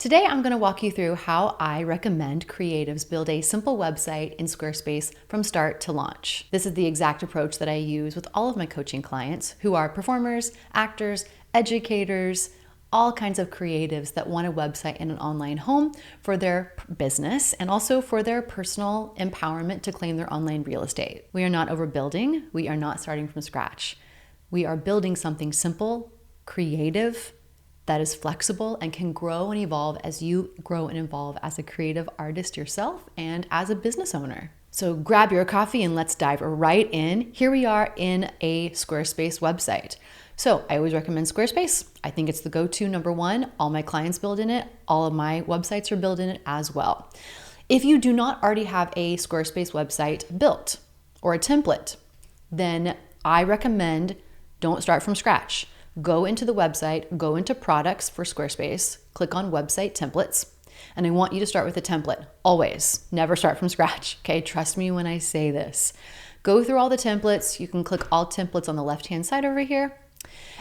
Today, I'm going to walk you through how I recommend creatives build a simple website in Squarespace from start to launch. This is the exact approach that I use with all of my coaching clients who are performers, actors, educators, all kinds of creatives that want a website and an online home for their business and also for their personal empowerment to claim their online real estate. We are not overbuilding. We are not starting from scratch. We are building something simple, creative, that is flexible and can grow and evolve as you grow and evolve as a creative artist yourself and as a business owner. So grab your coffee and let's dive right in. Here we are in a Squarespace website. So I always recommend Squarespace. I think it's the go-to number one. All my clients build in it. All of my websites are built in it as well. If you do not already have a Squarespace website built or a template, then I recommend don't start from scratch. Go into the website, go into products for Squarespace, click on website templates, and I want you to start with a template. Always, never start from scratch, okay? Trust me when I say this. Go through all the templates. You can click all templates on the left-hand side over here,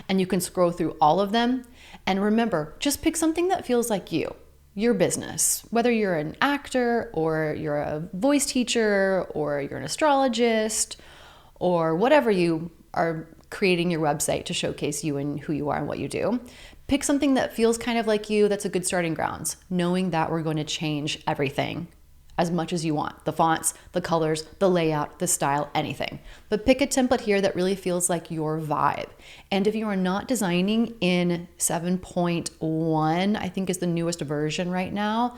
and you can scroll through all of them. And remember, just pick something that feels like you, your business. Whether you're an actor or you're a voice teacher or you're an astrologist or whatever you are creating your website to showcase you and who you are and what you do. Pick something that feels kind of like you. That's a good starting grounds, knowing that we're going to change everything as much as you want. The fonts, the colors, the layout, the style, anything. But pick a template here that really feels like your vibe. And if you are not designing in 7.1, I think is the newest version right now,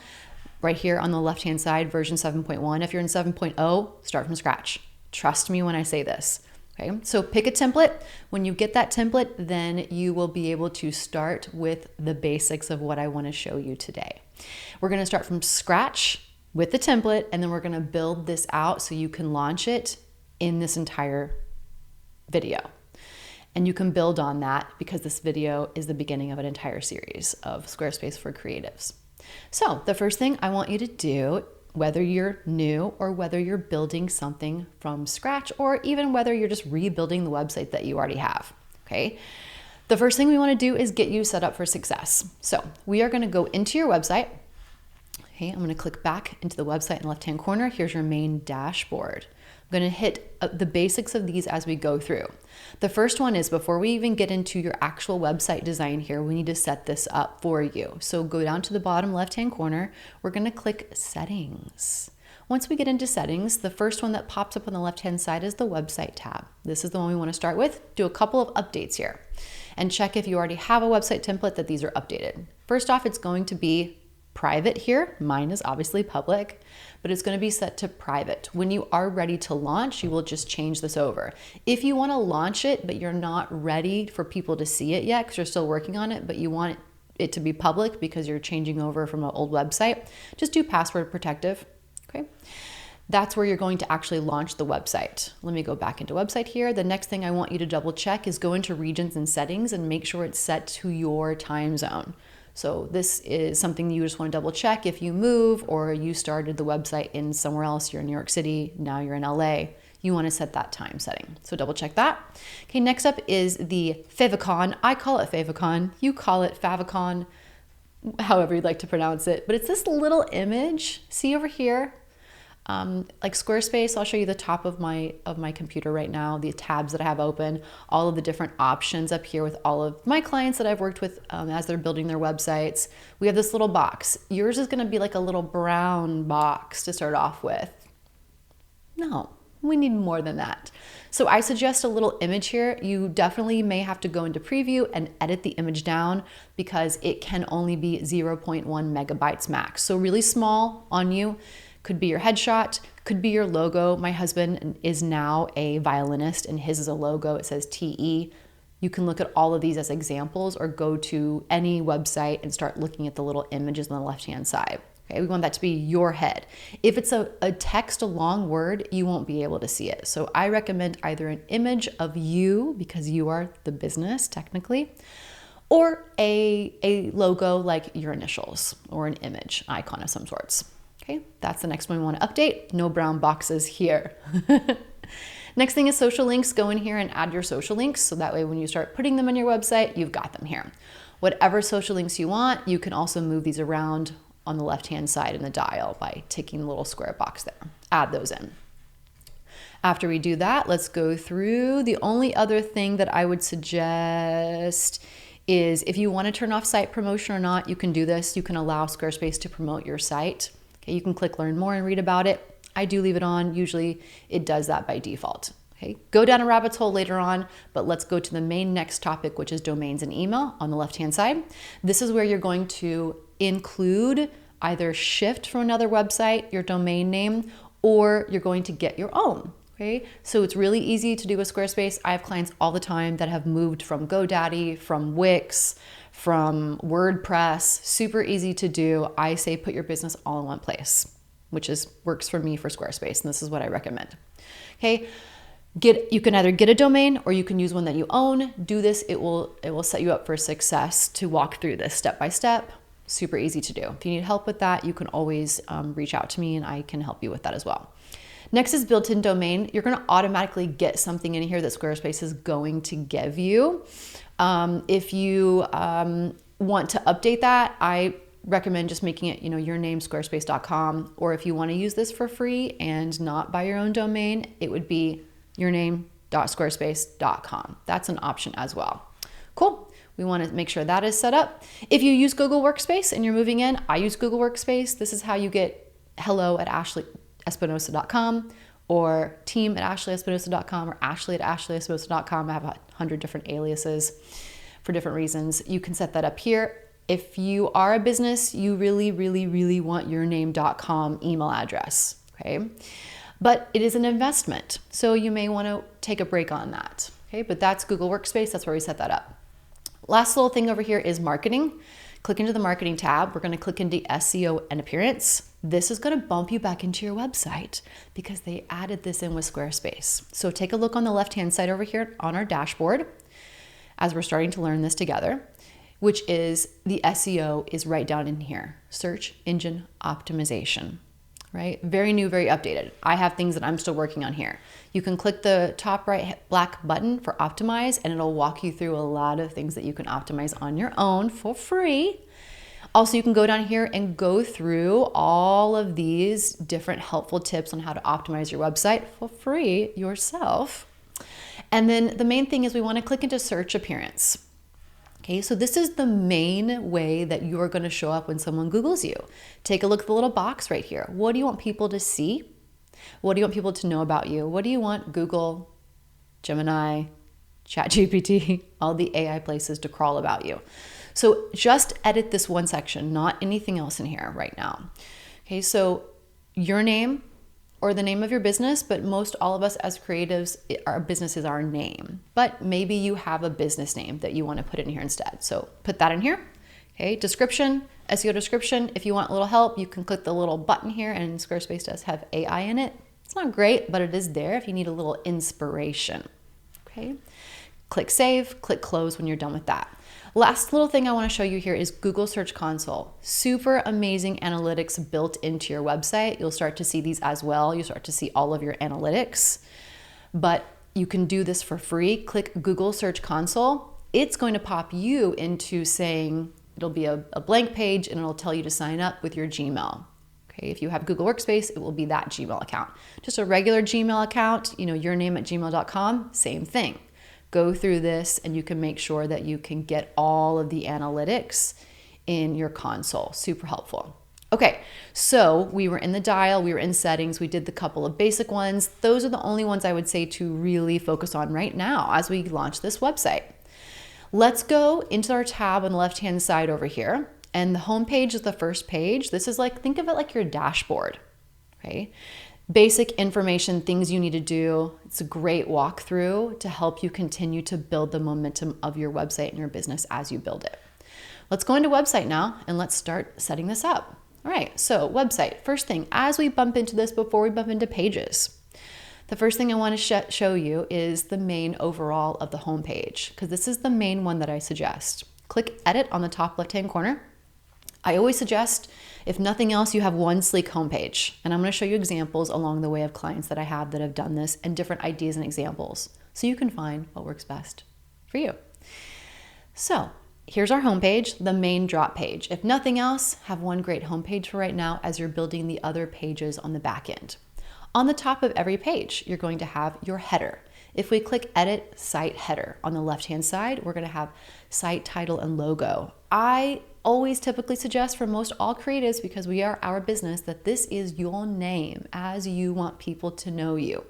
right here on the left-hand side, version 7.1. If you're in 7.0, start from scratch. Trust me when I say this. Okay, so pick a template. When you get that template, then you will be able to start with the basics of what I want to show you today. We're going to start from scratch with the template, and then we're going to build this out so you can launch it in this entire video. And you can build on that because this video is the beginning of an entire series of Squarespace for creatives. So the first thing I want you to do, whether you're new or whether you're building something from scratch, or even whether you're just rebuilding the website that you already have, okay? The first thing we want to do is get you set up for success. So we are going to go into your website. Okay, I'm going to click back into the website in the left-hand corner. Here's your main dashboard. I'm going to hit the basics of these as we go through. The first one is, before we even get into your actual website design here, we need to set this up for you. So go down to the bottom left-hand corner. We're going to click settings. Once we get into settings, the first one that pops up on the left-hand side is the website tab. This is the one we want to start with. Do a couple of updates here and check if you already have a website template that these are updated. First off, it's going to be private here. Mine is obviously public, but it's going to be set to private. When you are ready to launch, you will just change this over. If you want to launch it, but you're not ready for people to see it yet because you're still working on it, but you want it to be public because you're changing over from an old website, just do password protective, okay? That's where you're going to actually launch the website. Let me go back into website here. The next thing I want you to double check is go into regions and settings and make sure it's set to your time zone. So this is something you just want to double check. If you move or you started the website in somewhere else, you're in New York City, now you're in LA, you want to set that time setting. So double check that. Okay, next up is the favicon. I call it favicon. You call it favicon, however you'd like to pronounce it. But it's this little image. See over here? Like Squarespace, I'll show you the top of my computer right now, the tabs that I have open, all of the different options up here with all of my clients that I've worked with as they're building their websites. We have this little box. Yours is going to be like a little brown box to start off with. No, we need more than that. So I suggest a little image here. You definitely may have to go into preview and edit the image down because it can only be 0.1 megabytes max. So really small on you. Could be your headshot, could be your logo. My husband is now a violinist and his is a logo. It says TE. You can look at all of these as examples or go to any website and start looking at the little images on the left-hand side. Okay, we want that to be your head. If it's a text, a long word, you won't be able to see it. So I recommend either an image of you, because you are the business technically, or a logo like your initials or an image, icon of some sorts. Okay, that's the next one we want to update. No brown boxes here. Next thing is social links. Go in here and add your social links so that way when you start putting them on your website, you've got them here. Whatever social links you want, you can also move these around on the left-hand side in the dial by ticking the little square box there. Add those in. After we do that, let's go through. The only other thing that I would suggest is if you want to turn off site promotion or not, you can do this. You can allow Squarespace to promote your site. Okay, you can click learn more and read about it. I do leave it on. Usually it does that by default. Okay, go down a rabbit's hole later on, but let's go to the main next topic, which is domains and email on the left-hand side. This is where you're going to include either shift from another website, your domain name, or you're going to get your own. Okay, so it's really easy to do with Squarespace. I have clients all the time that have moved from GoDaddy, from Wix, from WordPress. Super easy to do. I say put your business all in one place, which works for me for Squarespace, and this is what I recommend. Okay, you can either get a domain or you can use one that you own. Do this; it will set you up for success to walk through this step by step. Super easy to do. If you need help with that, you can always reach out to me, and I can help you with that as well. Next is built-in domain. You're going to automatically get something in here that Squarespace is going to give you. If you want to update that, I recommend just making it, your name, squarespace.com. Or if you want to use this for free and not buy your own domain, it would be yourname.squarespace.com. That's an option as well. Cool. We want to make sure that is set up. If you use Google Workspace and you're moving in, I use Google Workspace. This is how you get hello@ashleyespinosa.com or team@ashleyespinosa.com or ashley@ashleyespinosa.com. I have 100 different aliases for different reasons. You can set that up here. If you are a business, you really, really, really want yourname.com email address, okay? But it is an investment, so you may want to take a break on that, okay? But that's Google Workspace. That's where we set that up. Last little thing over here is marketing. Click into the marketing tab. We're going to click into SEO and appearance. This is going to bump you back into your website because they added this in with Squarespace. So take a look on the left-hand side over here on our dashboard as we're starting to learn this together, which is the SEO is right down in here. Search engine optimization, right? Very new, very updated. I have things that I'm still working on here. You can click the top right black button for optimize, and it'll walk you through a lot of things that you can optimize on your own for free. Also, you can go down here and go through all of these different helpful tips on how to optimize your website for free yourself. And then the main thing is we want to click into search appearance. Okay, so this is the main way that you're going to show up when someone Googles you. Take a look at the little box right here. What do you want people to see? What do you want people to know about you? What do you want Google, Gemini, ChatGPT, all the AI places to crawl about you? So just edit this one section, not anything else in here right now. Okay, so your name or the name of your business, but most all of us as creatives, our business is our name. But maybe you have a business name that you want to put in here instead. So put that in here. Okay, description, SEO description. If you want a little help, you can click the little button here, and Squarespace does have AI in it. It's not great, but it is there if you need a little inspiration. Okay, click save, click close when you're done with that. Last little thing I want to show you here is Google Search Console. Super amazing analytics built into your website. You'll start to see these as well. You start to see all of your analytics, but you can do this for free. Click Google Search Console. It's going to pop you into saying, it'll be a blank page and it'll tell you to sign up with your Gmail. Okay, if you have Google Workspace, it will be that Gmail account. Just a regular Gmail account, yourname@gmail.com, same thing. Go through this and you can make sure that you can get all of the analytics in your console. Super helpful. Okay, so we were in the dial, we were in settings, we did the couple of basic ones. Those are the only ones I would say to really focus on right now as we launch this website. Let's go into our tab on the left-hand side over here. And the home page is the first page. This is like, think of it like your dashboard, okay? Basic information, things you need to do. It's a great walkthrough to help you continue to build the momentum of your website and your business as you build it. Let's go into website now and let's start setting this up. All right, so website, first thing, as we bump into this, before we bump into pages, the first thing I want to show you is the main overall of the home page, because this is the main one that I suggest. Click edit on the top left-hand corner. I always suggest, if nothing else, you have one sleek homepage. And I'm going to show you examples along the way of clients that I have that have done this and different ideas and examples so you can find what works best for you. So Here's our homepage, the main drop page. If nothing else, have one great homepage for right now as you're building the other pages on the back end. On the top of every page, you're going to have your header. If we click Edit Site Header on the left-hand side, we're going to have site title and logo. I always typically suggest for most all creatives, because we are our business, that this is your name as you want people to know you.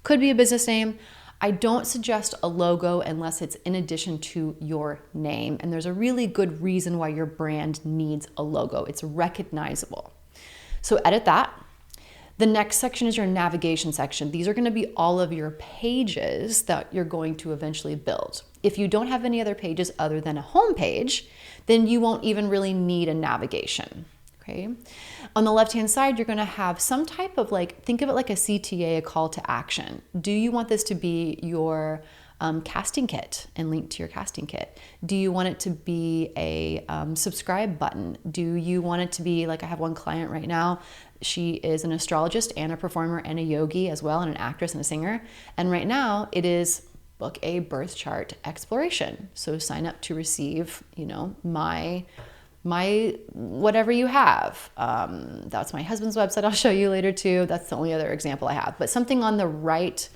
Could be a business name. I don't suggest a logo unless it's in addition to your name. And there's a really good reason why your brand needs a logo. It's recognizable. So edit that. The next section is your navigation section. These are going to be all of your pages that you're going to eventually build. If you don't have any other pages other than a home page, then you won't even really need a navigation. Okay. On the left-hand side, you're going to have some type of think of it like a CTA, a call to action. Do you want this to be your casting kit and link to your casting kit? Do you want it to be a subscribe button? Do you want it to be I have one client right now. She is an astrologist and a performer and a yogi as well, and an actress and a singer. And right now it is book a birth chart exploration. So sign up to receive, my whatever you have. That's my husband's website. I'll show you later too. That's the only other example I have. But something on the right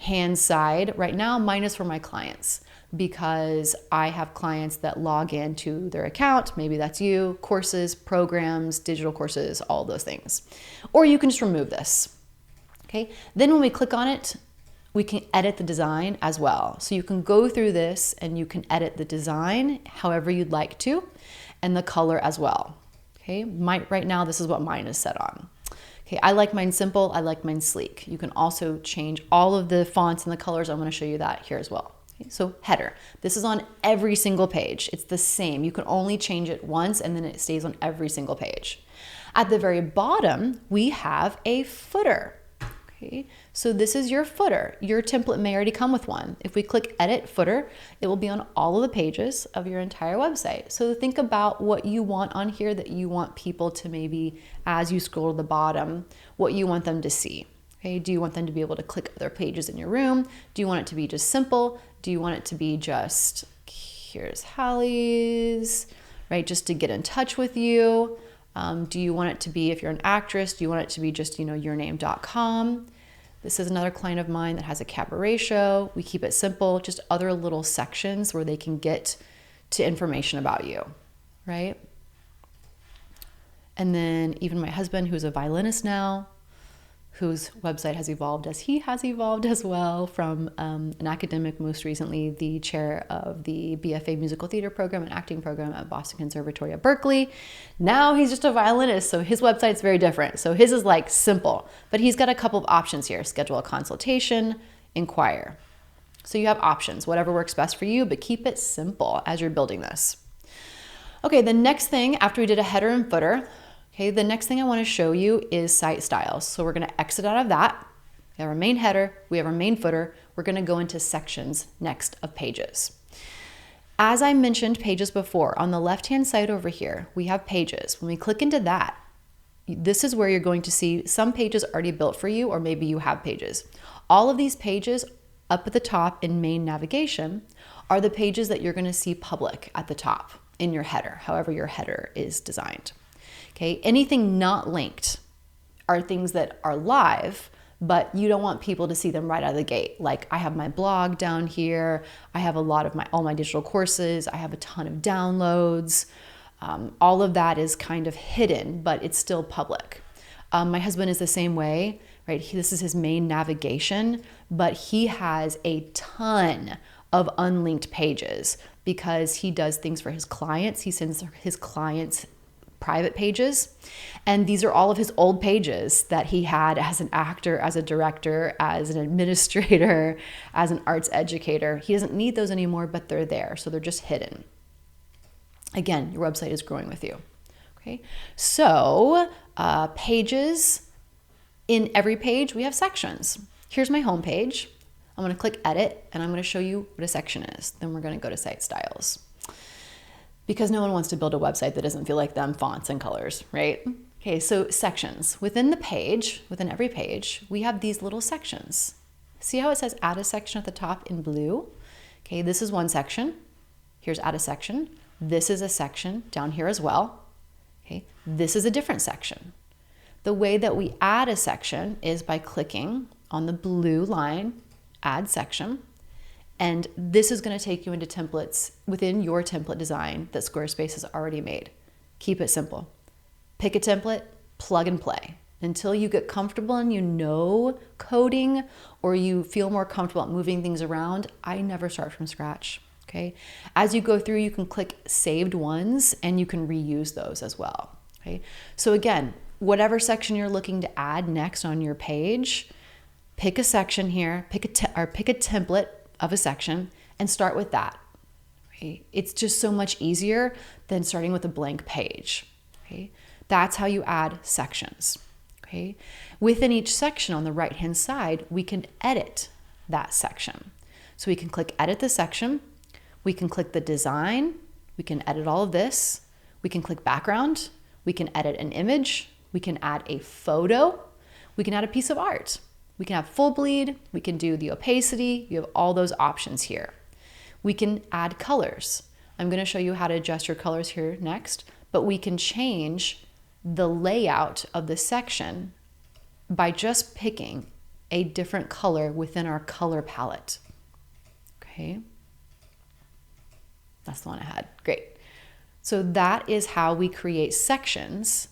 hand side right now, mine is for my clients, because I have clients that log into their account. Maybe that's you, courses, programs, digital courses, all those things. Or you can just remove this. Okay. Then when we click on it, we can edit the design as well. So you can go through this and you can edit the design however you'd like to, and the color as well. Okay, right now this is what mine is set on. Okay, I like mine simple, I like mine sleek. You can also change all of the fonts and the colors. I'm gonna show you that here as well. Okay, so header, this is on every single page. It's the same. You can only change it once and then it stays on every single page. At the very bottom, we have a footer. Okay, so this is your footer. Your template may already come with one. If we click Edit Footer, it will be on all of the pages of your entire website. So think about what you want on here that you want people to maybe, as you scroll to the bottom, what you want them to see. Okay, do you want them to be able to click other pages in your room? Do you want it to be just simple? Do you want it to be just, here's Hallie's, right? Just to get in touch with you. Do you want it to be, if you're an actress, do you want it to be just, yourname.com? This is another client of mine that has a cabaret show. We keep it simple, just other little sections where they can get to information about you, right? And then even my husband, who's a violinist now, whose website has evolved as he has evolved as well, from an academic, most recently the chair of the BFA musical theater program and acting program at Boston Conservatory at Berkeley. Now he's just a violinist, so his website's very different. So his is simple, but he's got a couple of options here: schedule a consultation, inquire. So you have options, whatever works best for you, but keep it simple as you're building this. Okay, the next thing after we did a header and footer, okay, the next thing I want to show you is site styles. So we're going to exit out of that. We have our main header, we have our main footer. We're going to go into sections next of pages. As I mentioned pages before, on the left-hand side over here, we have pages. When we click into that, this is where you're going to see some pages already built for you, or maybe you have pages. All of these pages up at the top in main navigation are the pages that you're going to see public at the top in your header, however your header is designed. Okay, anything not linked are things that are live, but you don't want people to see them right out of the gate. Like I have my blog down here. I have a lot of all my digital courses. I have a ton of downloads. All of that is kind of hidden, but it's still public. My husband is the same way, right? This is his main navigation, but he has a ton of unlinked pages because he does things for his clients. He sends his clients private pages. And these are all of his old pages that he had as an actor, as a director, as an administrator, as an arts educator. He doesn't need those anymore, but they're there. So they're just hidden. Again, your website is growing with you. Okay. So pages, in every page, we have sections. Here's my home page. I'm going to click edit and I'm going to show you what a section is. Then we're going to go to site styles. Because no one wants to build a website that doesn't feel like them fonts and colors, right? Okay, so sections. Within the page, within every page, we have these little sections. See how it says add a section at the top in blue? Okay, this is one section. Here's add a section. This is a section down here as well. Okay, this is a different section. The way that we add a section is by clicking on the blue line, add section, and this is going to take you into templates within your template design that Squarespace has already made. Keep it simple. Pick a template, plug and play. Until you get comfortable and you know coding or you feel more comfortable at moving things around, I never start from scratch. Okay. As you go through, you can click saved ones and you can reuse those as well. Okay. So again, whatever section you're looking to add next on your page, pick a section here, pick a template of a section and start with that. Okay. It's just so much easier than starting with a blank page. Okay. That's how you add sections. Okay. Within each section on the right-hand side, we can edit that section. So we can click edit the section. We can click the design. We can edit all of this. We can click background. We can edit an image. We can add a photo. We can add a piece of art. We can have full bleed. We can do the opacity. You have all those options here. We can add colors. I'm going to show you how to adjust your colors here next, but we can change the layout of the section by just picking a different color within our color palette. Okay. That's the one I had. Great. So that is how we create sections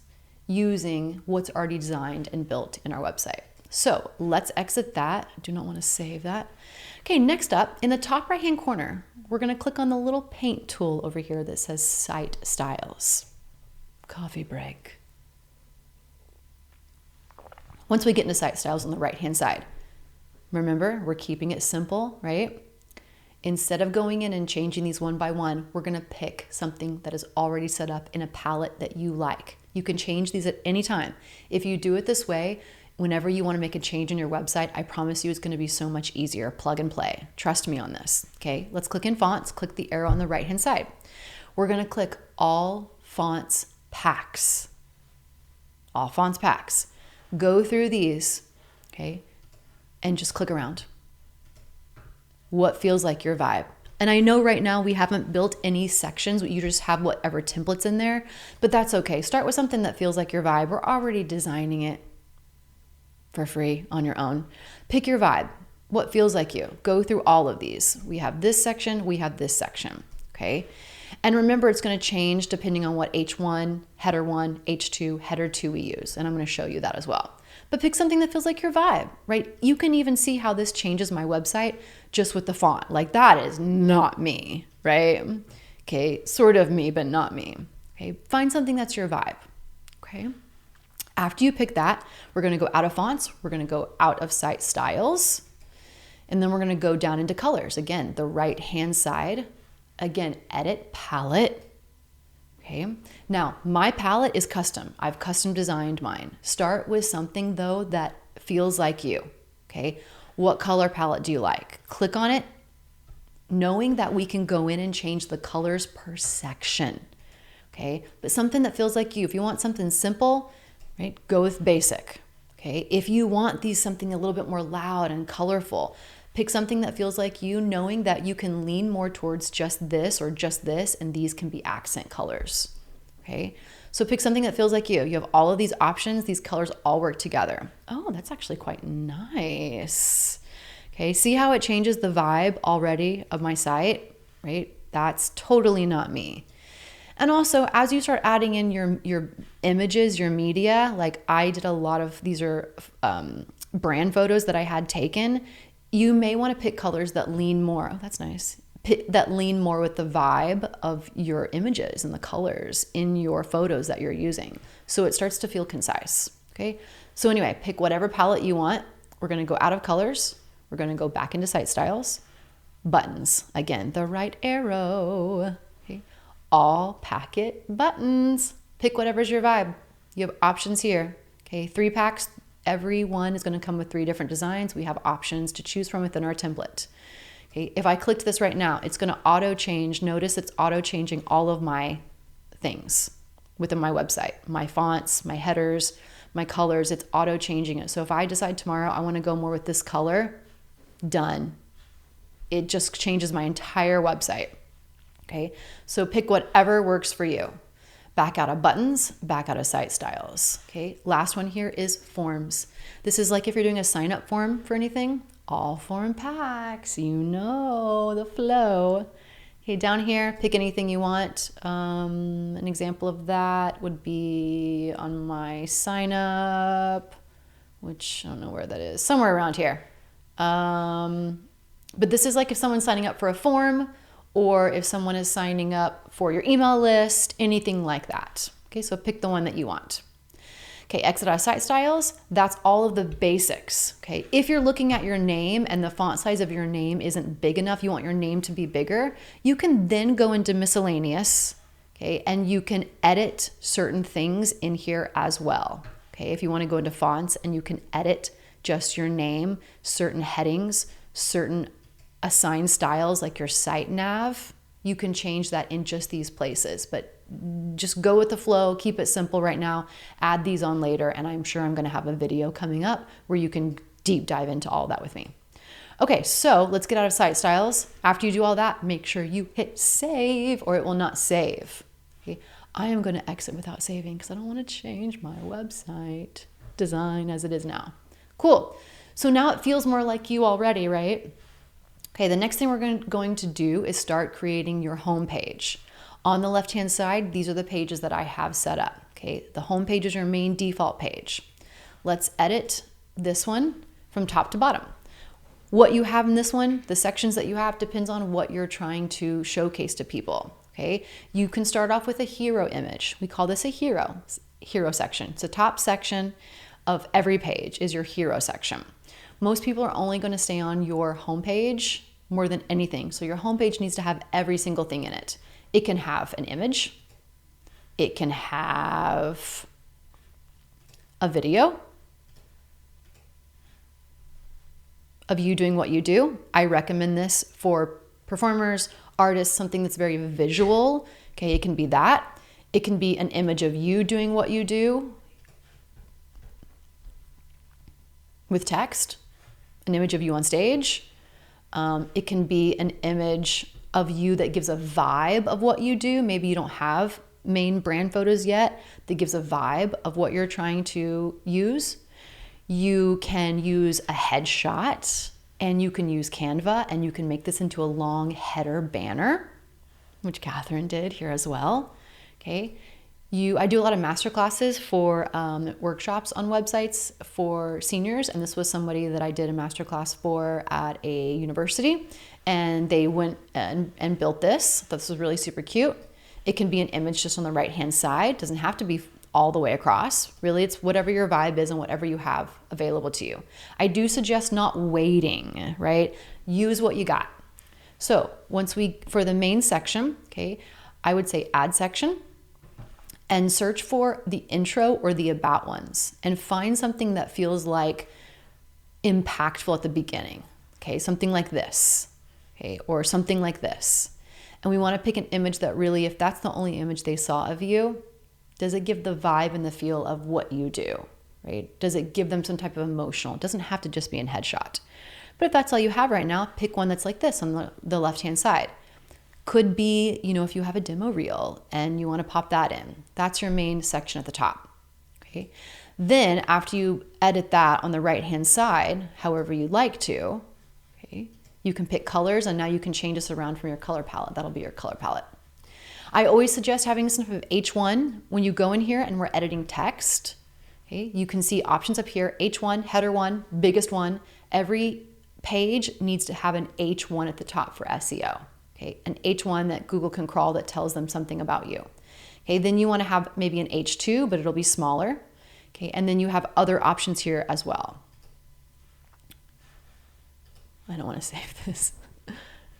using what's already designed and built in our website. So let's exit that. I do not want to save that. Okay, next up, in the top right-hand corner, we're going to click on the little paint tool over here that says Site Styles. Coffee break. Once we get into Site Styles on the right-hand side, remember, we're keeping it simple, right? Instead of going in and changing these one by one, we're going to pick something that is already set up in a palette that you like. You can change these at any time. If you do it this way, whenever you want to make a change in your website, I promise you it's going to be so much easier. Plug and play. Trust me on this. Okay, let's click in fonts, click the arrow on the right-hand side. We're going to click all fonts packs. All fonts packs. Go through these, okay, and just click around. What feels like your vibe? And I know right now we haven't built any sections, you just have whatever templates in there, but that's okay. Start with something that feels like your vibe. We're already designing it for free on your own. Pick your vibe. What feels like you? Go through all of these. We have this section, we have this section, okay? And remember, it's going to change depending on what H1, header 1, H2, header 2 we use. And I'm going to show you that as well. But pick something that feels like your vibe, right? You can even see how this changes my website just with the font. Like that is not me, right? Okay, sort of me, but not me. Okay, find something that's your vibe, okay? After you pick that, we're going to go out of fonts. We're going to go out of site styles. And then we're going to go down into colors. Again, the right-hand side. Again, edit palette. Okay. Now, my palette is custom. I've custom designed mine. Start with something though that feels like you. Okay. What color palette do you like? Click on it, knowing that we can go in and change the colors per section. Okay. But something that feels like you. If you want something simple, right, go with basic. Okay. If you want something a little bit more loud and colorful, pick something that feels like you, knowing that you can lean more towards just this or just this, and these can be accent colors, okay? So pick something that feels like you. You have all of these options. These colors all work together. Oh, that's actually quite nice. Okay, see how it changes the vibe already of my site, right? That's totally not me. And also, as you start adding in your images, your media, like I did a lot of, these are brand photos that I had taken. You may want to pick colors that lean more. Oh, that's nice. That lean more with the vibe of your images and the colors in your photos that you're using. So it starts to feel concise. Okay. So anyway, pick whatever palette you want. We're going to go out of colors. We're going to go back into site styles. Buttons. Again, the right arrow. Okay. All packet buttons. Pick whatever's your vibe. You have options here. Okay. 3 packs. Every one is going to come with 3 different designs. We have options to choose from within our template. Okay, if I clicked this right now, it's going to auto change. Notice it's auto changing all of my things within my website, my fonts, my headers, my colors. It's auto changing it. So if I decide tomorrow I want to go more with this color, done. It just changes my entire website. Okay, so pick whatever works for you. Back out of buttons, back out of site styles. Okay, last one here is forms. This is like if you're doing a sign up form for anything, all form packs, you know the flow. Okay, down here, pick anything you want. An example of that would be on my sign up, which I don't know where that is, somewhere around here. But this is like if someone's signing up for a form, or if someone is signing up for your email list, anything like that. Okay, so pick the one that you want. Okay, exit out of site styles, that's all of the basics. Okay, if you're looking at your name and the font size of your name isn't big enough, you want your name to be bigger, you can then go into miscellaneous, okay, and you can edit certain things in here as well. Okay, if you want to go into fonts and you can edit just your name, certain headings, certain assign styles like your site nav, you can change that in just these places, but just go with the flow, keep it simple right now, add these on later, and I'm sure I'm gonna have a video coming up where you can deep dive into all that with me. Okay, so let's get out of site styles. After you do all that, make sure you hit save or it will not save. Okay, I am gonna exit without saving because I don't wanna change my website design as it is now. Cool, so now it feels more like you already, right? Okay, the next thing we're going to do is start creating your home page. On the left-hand side, these are the pages that I have set up. Okay, the home page is your main default page. Let's edit this one from top to bottom. What you have in this one, the sections that you have, depends on what you're trying to showcase to people. Okay, you can start off with a hero image. We call this a hero section. It's the top section of every page is your hero section. Most people are only going to stay on your homepage more than anything. So your homepage needs to have every single thing in it. It can have an image. It can have a video of you doing what you do. I recommend this for performers, artists, something that's very visual. Okay, it can be that. It can be an image of you doing what you do with text. An image of you on stage. It can be an image of you that gives a vibe of what you do. Maybe you don't have main brand photos yet that gives a vibe of what you're trying to use. You can use a headshot and you can use Canva and you can make this into a long header banner, which Catherine did here as well. Okay. I do a lot of master classes for workshops on websites for seniors, and this was somebody that I did a master class for at a university, and they went and built this. This was really super cute. It can be an image just on the right-hand side. It doesn't have to be all the way across. Really, it's whatever your vibe is and whatever you have available to you. I do suggest not waiting, right? Use what you got. So for the main section, okay, I would say add section, and search for the intro or the about ones and find something that feels like impactful at the beginning. Okay, something like this, okay, or something like this. And we want to pick an image that really, if that's the only image they saw of you, does it give the vibe and the feel of what you do, right? Does it give them some type of emotional? It doesn't have to just be in headshot. But if that's all you have right now, pick one that's like this on the left-hand side. Could be, if you have a demo reel and you want to pop that in. That's your main section at the top. Okay. Then after you edit that on the right-hand side, however you'd like to, okay, you can pick colors and now you can change this around from your color palette. That'll be your color palette. I always suggest having some type of H1 when you go in here and we're editing text. Okay. You can see options up here, H1, header 1, biggest one. Every page needs to have an H1 at the top for SEO. Okay, an H1 that Google can crawl that tells them something about you. Okay, then you want to have maybe an H2, but it'll be smaller. Okay, and then you have other options here as well. I don't want to save this.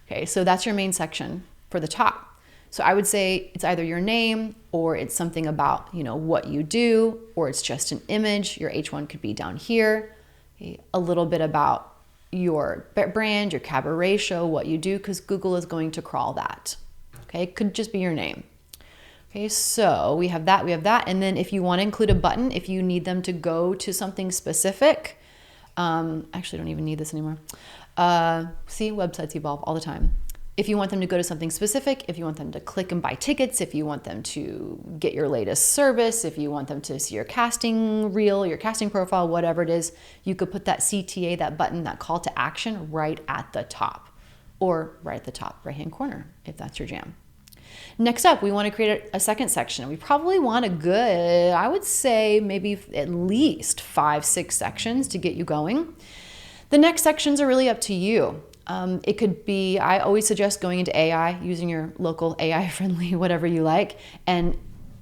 Okay, so that's your main section for the top. So I would say it's either your name or it's something about, what you do, or it's just an image. Your H1 could be down here. Okay, a little bit about your brand, your cabaret show, what you do, because Google is going to crawl that. Okay, it could just be your name. Okay, so we have that. And then if you want to include a button, if you need them to go to something specific, actually I don't even need this anymore. See, websites evolve all the time. If you want them to go to something specific, if you want them to click and buy tickets, if you want them to get your latest service, if you want them to see your casting reel, your casting profile, whatever it is, you could put that CTA, that button, that call to action right at the top, or right at the top right-hand corner, if that's your jam. Next up, we want to create a second section. We probably want a good, I would say maybe at least 5-6 sections to get you going. The next sections are really up to you. It could be, I always suggest going into AI, using your local AI friendly, whatever you like, and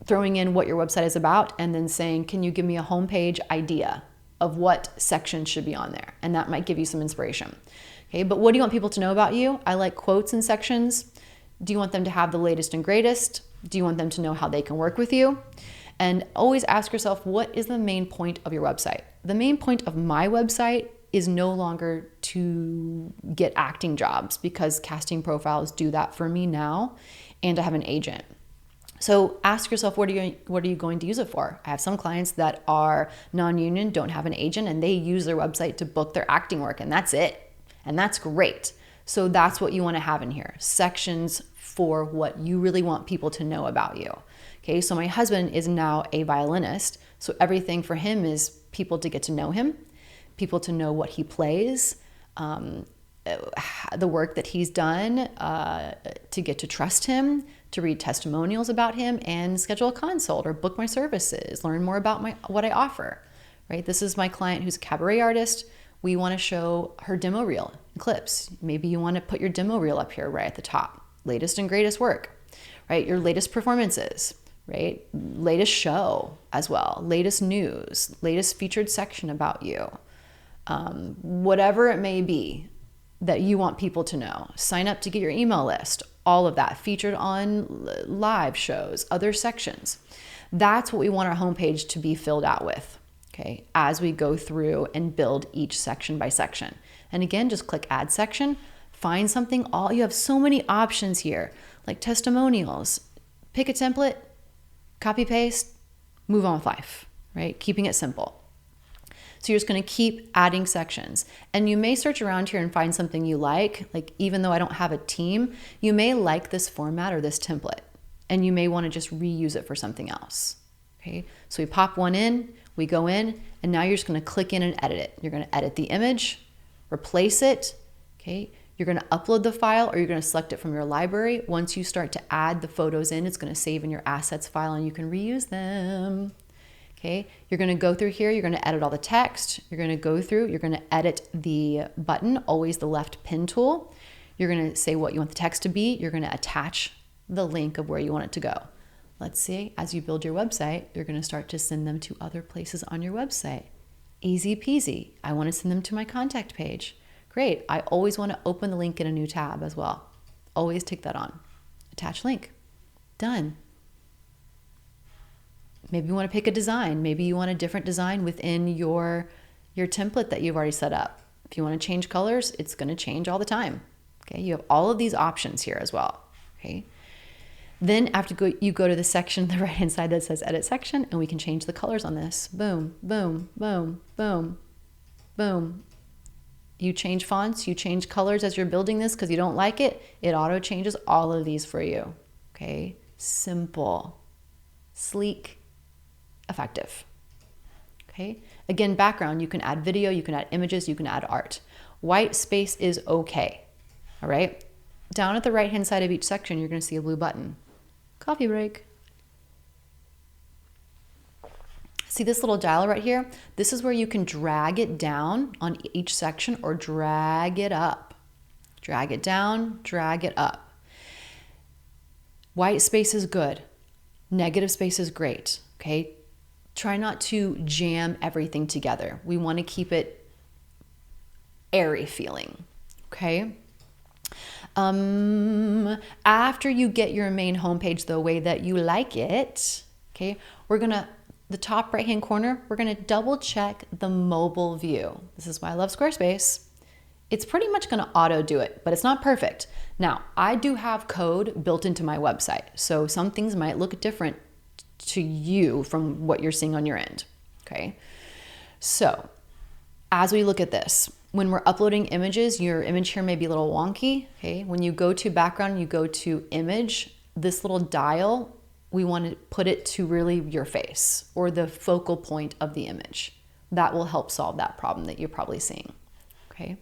throwing in what your website is about, and then saying, can you give me a homepage idea of what section should be on there? And that might give you some inspiration. Okay, but what do you want people to know about you? I like quotes in sections. Do you want them to have the latest and greatest? Do you want them to know how they can work with you? And always ask yourself, what is the main point of your website? The main point of my website is no longer to get acting jobs, because casting profiles do that for me now, and I have an agent. So ask yourself, what are you going to use it for? I have some clients that are non-union, don't have an agent, and they use their website to book their acting work, and that's it. And that's great. So that's what you want to have in here. Sections for what you really want people to know about you. Okay, so my husband is now a violinist, so everything for him is people to get to know him, people to know what he plays, the work that he's done, to get to trust him, to read testimonials about him, and schedule a consult or book my services, learn more about what I offer, right? This is my client who's a cabaret artist. We want to show her demo reel and clips. Maybe you want to put your demo reel up here right at the top. Latest and greatest work, right? Your latest performances, right? Latest show as well. Latest news, latest featured section about you. Whatever it may be that you want people to know. Sign up to get your email list, all of that, featured on live shows, other sections. That's what we want our homepage to be filled out with, okay, as we go through and build each section by section. And again, just click add section, find something. You have so many options here, like testimonials. Pick a template, copy paste, move on with life, right? Keeping it simple. So you're just going to keep adding sections, and you may search around here and find something you like even though I don't have a team, you may like this format or this template, and you may want to just reuse it for something else. Okay. So we pop one in, we go in, and now you're just going to click in and edit it. You're going to edit the image, replace it. Okay. You're going to upload the file, or you're going to select it from your library. Once you start to add the photos in, it's going to save in your assets file and you can reuse them. Okay, you're going to go through here, you're going to edit all the text, you're going to go through, you're going to edit the button, always the left pin tool. You're going to say what you want the text to be, you're going to attach the link of where you want it to go. Let's see, as you build your website, you're going to start to send them to other places on your website. Easy peasy. I want to send them to my contact page. Great, I always want to open the link in a new tab as well. Always tick that on. Attach link. Done. Maybe you want to pick a design. Maybe you want a different design within your template that you've already set up. If you want to change colors, it's going to change all the time. Okay, you have all of these options here as well. Okay, then after you go to the section on the right hand side that says edit section, and we can change the colors on this. Boom, boom, boom, boom, boom. You change fonts, you change colors as you're building this because you don't like it. It auto changes all of these for you. Okay, simple, sleek, effective. Okay. Again, background, you can add video, you can add images, you can add art. White space is okay. All right. Down at the right hand side of each section, you're going to see a blue button. Coffee break. See this little dial right here? This is where you can drag it down on each section or drag it up. Drag it down, drag it up. White space is good. Negative space is great. Okay. Try not to jam everything together. We want to keep it airy feeling, okay? After you get your main homepage the way that you like it, okay, the top right-hand corner, we're gonna double check the mobile view. This is why I love Squarespace. It's pretty much gonna auto do it, but it's not perfect. Now, I do have code built into my website, so some things might look different to you from what you're seeing on your end, okay? So as we look at this, when we're uploading images, your image here may be a little wonky. Okay, when you go to background, you go to image, this little dial, we want to put it to really your face or the focal point of the image. That will help solve that problem that you're probably seeing. Okay.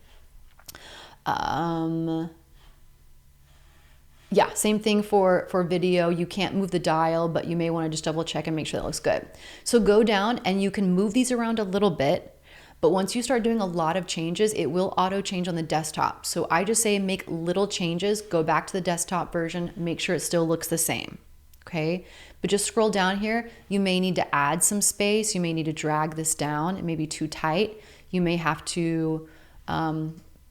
Yeah, same thing for video. You can't move the dial, but you may want to just double check and make sure that looks good. So go down and you can move these around a little bit. But once you start doing a lot of changes, it will auto change on the desktop. So I just say make little changes, go back to the desktop version, make sure it still looks the same, okay? But just scroll down here. You may need to add some space. You may need to drag this down. It may be too tight. You may have to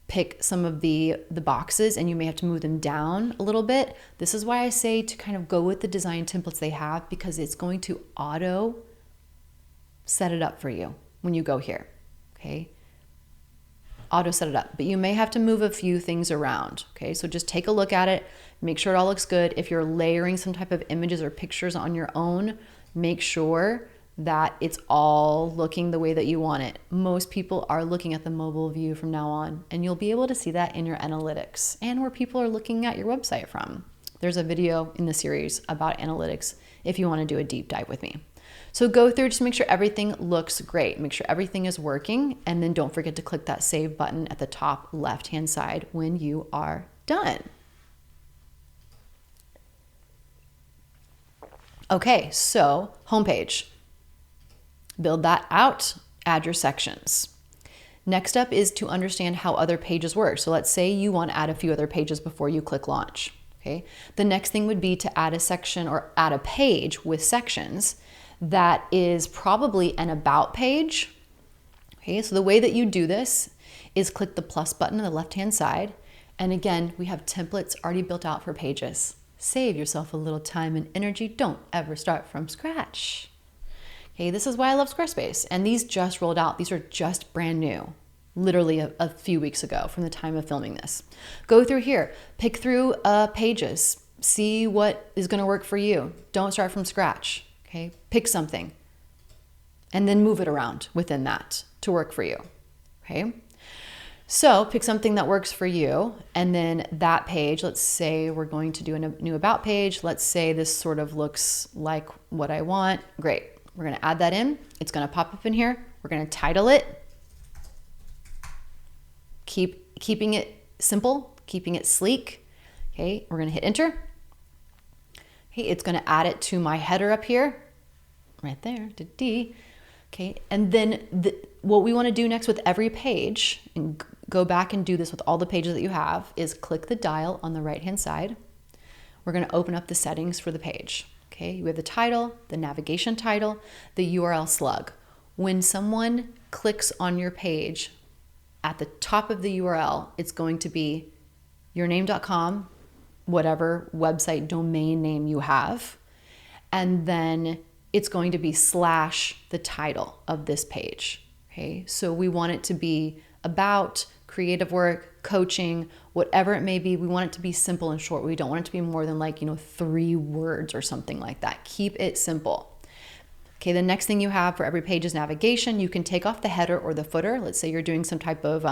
pick some of the boxes and you may have to move them down a little bit. This is why I say to kind of go with the design templates they have, because it's going to auto set it up for you when you go here. Okay, auto set it up, but you may have to move a few things around. Okay, so just take a look at it, make sure it all looks good. If you're layering some type of images or pictures on your own, make sure that it's all looking the way that you want it. Most people are looking at the mobile view from now on, and you'll be able to see that in your analytics and where people are looking at your website from. There's a video in the series about analytics if you want to do a deep dive with me. So go through, just make sure everything looks great. Make sure everything is working. And then don't forget to click that save button at the top left-hand side when you are done. Okay, so homepage. Build that out, add your sections. Next up is to understand how other pages work. So let's say you want to add a few other pages before you click launch. Okay. The next thing would be to add a section or add a page with sections that is probably an about page. Okay, so the way that you do this is click the plus button on the left-hand side. And again, we have templates already built out for pages. Save yourself a little time and energy. Don't ever start from scratch. Okay, this is why I love Squarespace. And these just rolled out. These are just brand new, literally a few weeks ago from the time of filming this. Go through here, pick through pages, see what is going to work for you. Don't start from scratch. Okay, pick something and then move it around within that to work for you. Okay, so pick something that works for you, and then that page, let's say we're going to do a new about page. Let's say this sort of looks like what I want. Great, we're going to add that in. It's going to pop up in here. We're going to title it. Keeping it simple, keeping it sleek. Okay, we're going to hit enter. It's going to add it to my header up here, right there, D. Okay, and then what we want to do next with every page, and go back and do this with all the pages that you have, is click the dial on the right-hand side. We're going to open up the settings for the page. Okay, we have the title, the navigation title, the URL slug. When someone clicks on your page, at the top of the URL, it's going to be yourname.com, whatever website domain name you have, and then it's going to be / the title of this page. Okay, so we want it to be about creative work, coaching, whatever it may be. We want it to be simple and short. We don't want it to be more than 3 words or something like that. Keep it simple. Okay, the next thing you have for every page is navigation. You can take off the header or the footer. Let's say you're doing some type of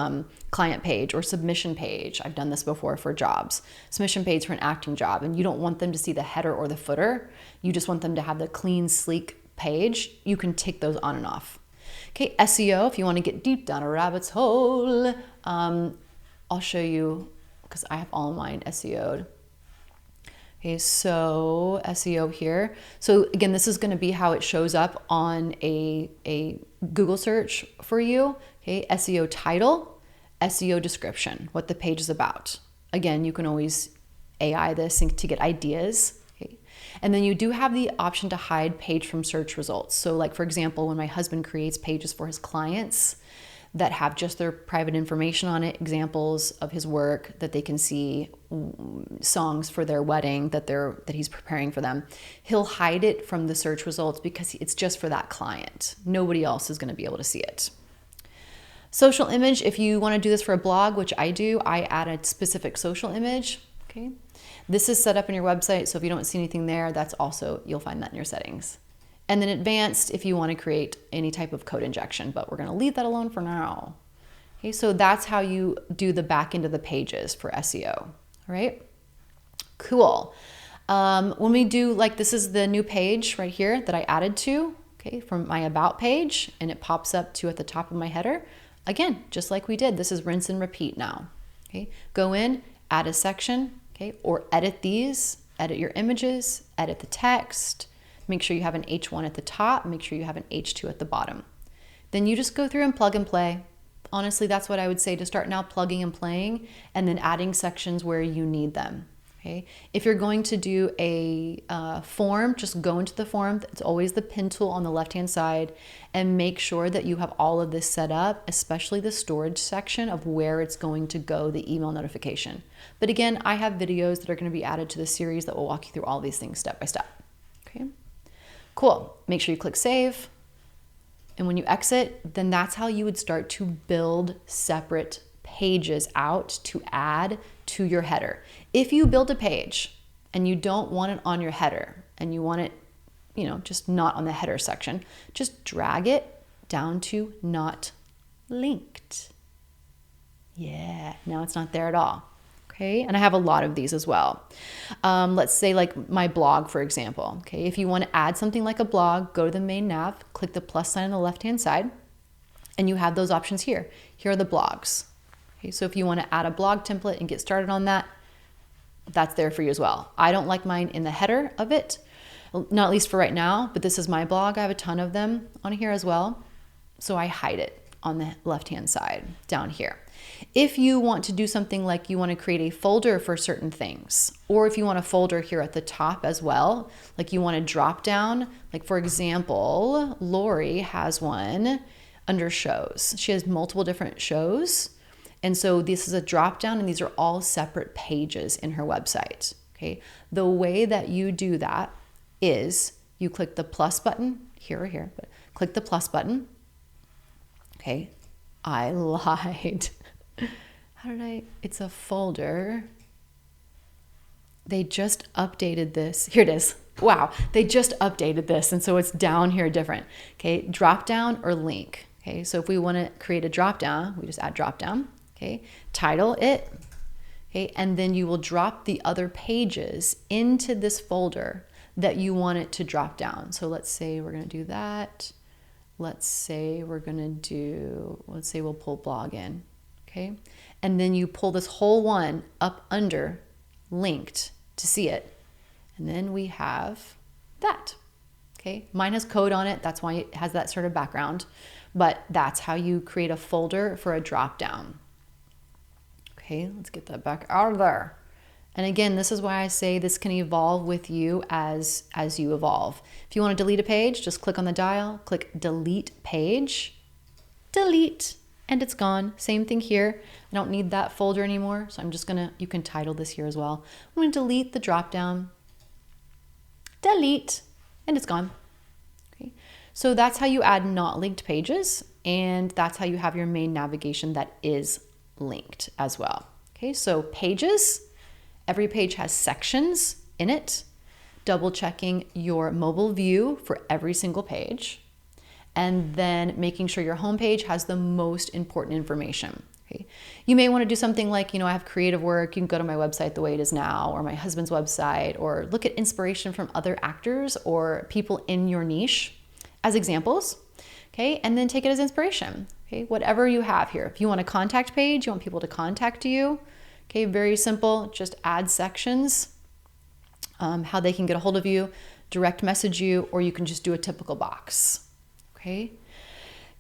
client page or submission page. I've done this before for jobs. Submission page for an acting job, and you don't want them to see the header or the footer. You just want them to have the clean, sleek page. You can take those on and off. Okay, SEO, if you want to get deep down a rabbit's hole, I'll show you, because I have all mine SEO'd. Okay, so SEO here. So again, this is going to be how it shows up on a Google search for you. Okay, SEO title, SEO description, what the page is about. Again, you can always AI this to get ideas. Okay, and then you do have the option to hide page from search results. So like, for example, when my husband creates pages for his clients that have just their private information on it, examples of his work that they can see, songs for their wedding that he's preparing for them, he'll hide it from the search results because it's just for that client. Nobody else is going to be able to see it. Social image, if you want to do this for a blog, which I do, I add a specific social image. Okay, this is set up in your website, so if you don't see anything there, that's also, you'll find that in your settings. And then advanced if you want to create any type of code injection, but we're going to leave that alone for now. Okay, so that's how you do the back end of the pages for SEO. All right, cool. When we do, like, this is the new page right here that I added to, okay, from my about page, and it pops up to at the top of my header. Again, just like we did, this is rinse and repeat now. Okay, go in, add a section, okay, or edit these, edit your images, edit the text, make sure you have an H1 at the top, make sure you have an H2 at the bottom. Then you just go through and plug and play. Honestly, that's what I would say, to start now plugging and playing and then adding sections where you need them. Okay. If you're going to do a form, just go into the form. It's always the pin tool on the left-hand side, and make sure that you have all of this set up, especially the storage section of where it's going to go, the email notification. But again, I have videos that are going to be added to the series that will walk you through all these things step by step. Okay, cool. Make sure you click save. And when you exit, then that's how you would start to build separate pages out to add to your header. If you build a page and you don't want it on your header and you want it, just not on the header section, just drag it down to not linked. Yeah, now it's not there at all. Okay, and I have a lot of these as well. Let's say like my blog, for example. Okay, if you want to add something like a blog, go to the main nav, click the plus sign on the left-hand side, and you have those options here. Here are the blogs. Okay, so if you want to add a blog template and get started on that, that's there for you as well. I don't like mine in the header of it, not at least for right now, but this is my blog. I have a ton of them on here as well. So I hide it on the left-hand side down here. If you want to do something like you want to create a folder for certain things, or if you want a folder here at the top as well, like you want to drop down, like for example, Lori has one under shows. She has multiple different shows. And so this is a drop down, and these are all separate pages in her website. Okay. The way that you do that is you click the plus button here or here, but click the plus button. Okay. I lied. It's a folder. They just updated this. Here it is. Wow. They just updated this. And so it's down here different. Okay. Drop down or link. Okay. So if we want to create a drop down, we just add drop down. Okay, title it, okay, and then you will drop the other pages into this folder that you want it to drop down. So let's say we're going to do that. Let's say we'll pull blog in, okay? And then you pull this whole one up under linked to see it. And then we have that, okay? Mine has code on it. That's why it has that sort of background, but that's how you create a folder for a drop down. Okay, let's get that back out of there. And again, this is why I say this can evolve with you as you evolve. If you want to delete a page, just click on the dial, click delete page, delete, and it's gone. Same thing here. I don't need that folder anymore, so I'm just you can title this here as well. I'm going to delete the drop down, delete, and it's gone. Okay, so that's how you add not linked pages, and that's how you have your main navigation that is linked as well. Okay, so pages, every page has sections in it, double checking your mobile view for every single page, and then making sure your homepage has the most important information. Okay, you may want to do something like, I have creative work. You can go to my website the way it is now, or my husband's website, or look at inspiration from other actors or people in your niche as examples. Okay, and then take it as inspiration. Okay, whatever you have here. If you want a contact page, you want people to contact you. Okay, very simple. Just add sections, how they can get a hold of you, direct message you, or you can just do a typical box. Okay,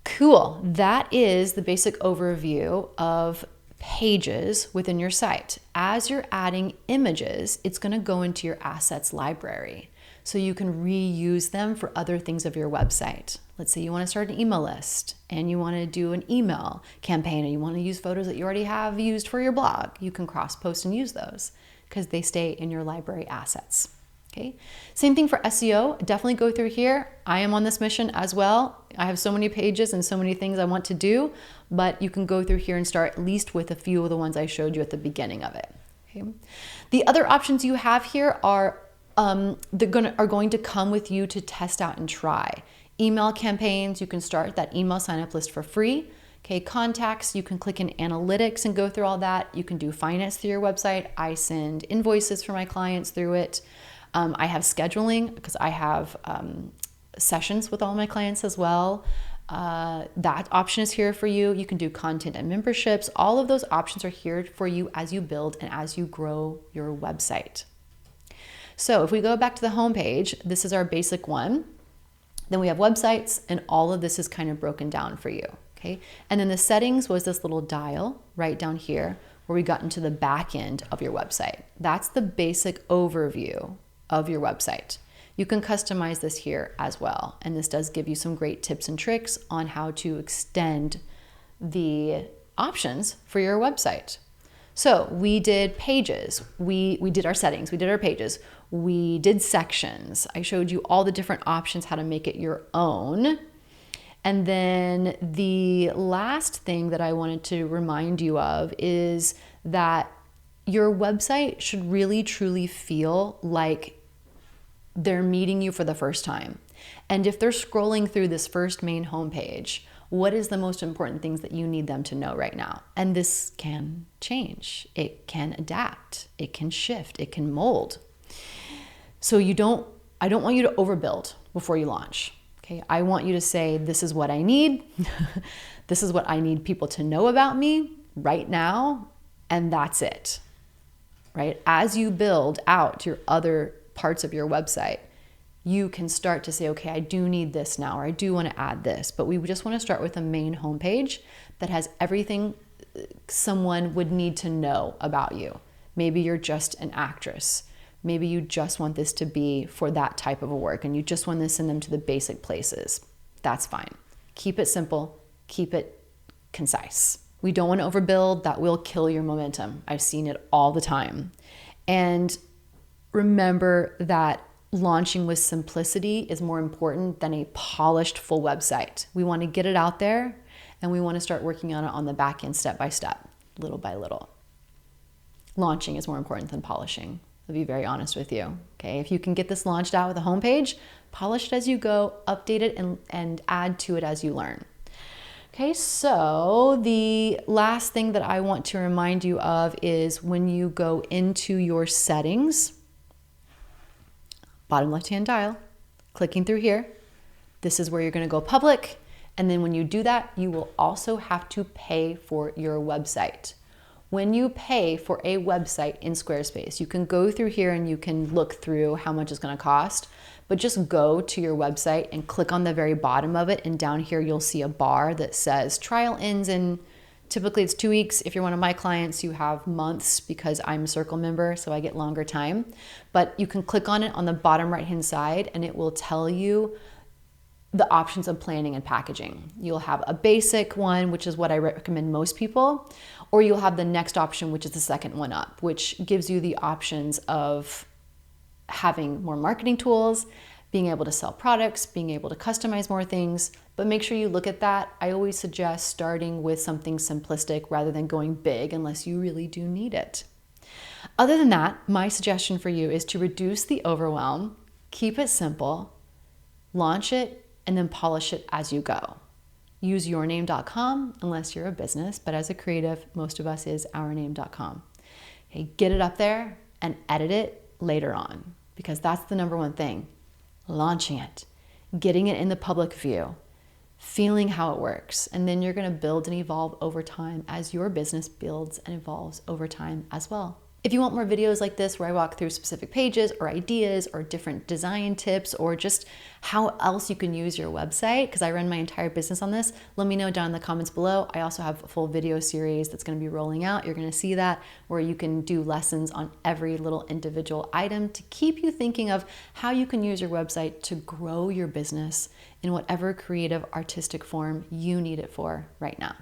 cool. That is the basic overview of pages within your site. As you're adding images, it's going to go into your assets library, so you can reuse them for other things of your website. Let's say you want to start an email list and you want to do an email campaign, and you want to use photos that you already have used for your blog. You can cross-post and use those because they stay in your library assets. Okay. Same thing for SEO. Definitely go through here. I am on this mission as well. I have so many pages and so many things I want to do, but you can go through here and start at least with a few of the ones I showed you at the beginning of it. Okay. The other options you have here are going to come with you to test out and try. Email campaigns, you can start that email sign up list for free. Okay, contacts, you can click in analytics and go through all that. You can do finance through your website. I send invoices for my clients through it. I have scheduling because I have sessions with all my clients as well. That option is here for you. You can do content and memberships. All of those options are here for you as you build and as you grow your website. So if we go back to the home page, this is our basic one. Then we have websites, and all of this is kind of broken down for you. Okay. And then the settings was this little dial right down here where we got into the back end of your website. That's the basic overview of your website. You can customize this here as well. And this does give you some great tips and tricks on how to extend the options for your website. So we did pages, we did our settings, we did our pages, we did sections. I showed you all the different options, how to make it your own. And then the last thing that I wanted to remind you of is that your website should really truly feel like they're meeting you for the first time. And if they're scrolling through this first main homepage, what is the most important things that you need them to know right now? And this can change. It can adapt. It can shift. It can mold. So I don't want you to overbuild before you launch. Okay, I want you to say, this is what I need. This is what I need people to know about me right now. And that's it, right? As you build out your other parts of your website, you can start to say, okay, I do need this now, or I do want to add this. But we just want to start with a main homepage that has everything someone would need to know about you. Maybe you're just an actress. Maybe you just want this to be for that type of a work and you just want to send them to the basic places. That's fine. Keep it simple. Keep it concise. We don't want to overbuild. That will kill your momentum. I've seen it all the time. And remember that launching with simplicity is more important than a polished full website. We want to get it out there and we want to start working on it on the back end step by step, little by little. Launching is more important than polishing. I'll be very honest with you. Okay, if you can get this launched out with a homepage, polish it as you go, update it and add to it as you learn. Okay, so the last thing that I want to remind you of is when you go into your settings, bottom left-hand dial, clicking through here, this is where you're going to go public. And then when you do that, you will also have to pay for your website. When you pay for a website in Squarespace, you can go through here and you can look through how much it's going to cost, but just go to your website and click on the very bottom of it. And down here, you'll see a bar that says trial ends in, typically it's 2 weeks. If you're one of my clients, you have months because I'm a Circle member, so I get longer time. But you can click on it on the bottom right-hand side and it will tell you the options of planning and packaging. You'll have a basic one, which is what I recommend most people, or you'll have the next option, which is the second one up, which gives you the options of having more marketing tools, being able to sell products, being able to customize more things. But make sure you look at that. I always suggest starting with something simplistic rather than going big unless you really do need it. Other than that, my suggestion for you is to reduce the overwhelm, keep it simple, launch it, and then polish it as you go. Use yourname.com unless you're a business, but as a creative, most of us is ourname.com. Okay, get it up there and edit it later on because that's the number one thing. Launching it, getting it in the public view, feeling how it works, and then you're going to build and evolve over time as your business builds and evolves over time as well. If you want more videos like this where I walk through specific pages or ideas or different design tips or just how else you can use your website, because I run my entire business on this, let me know down in the comments below. I also have a full video series that's going to be rolling out. You're going to see that where you can do lessons on every little individual item to keep you thinking of how you can use your website to grow your business in whatever creative, artistic form you need it for right now.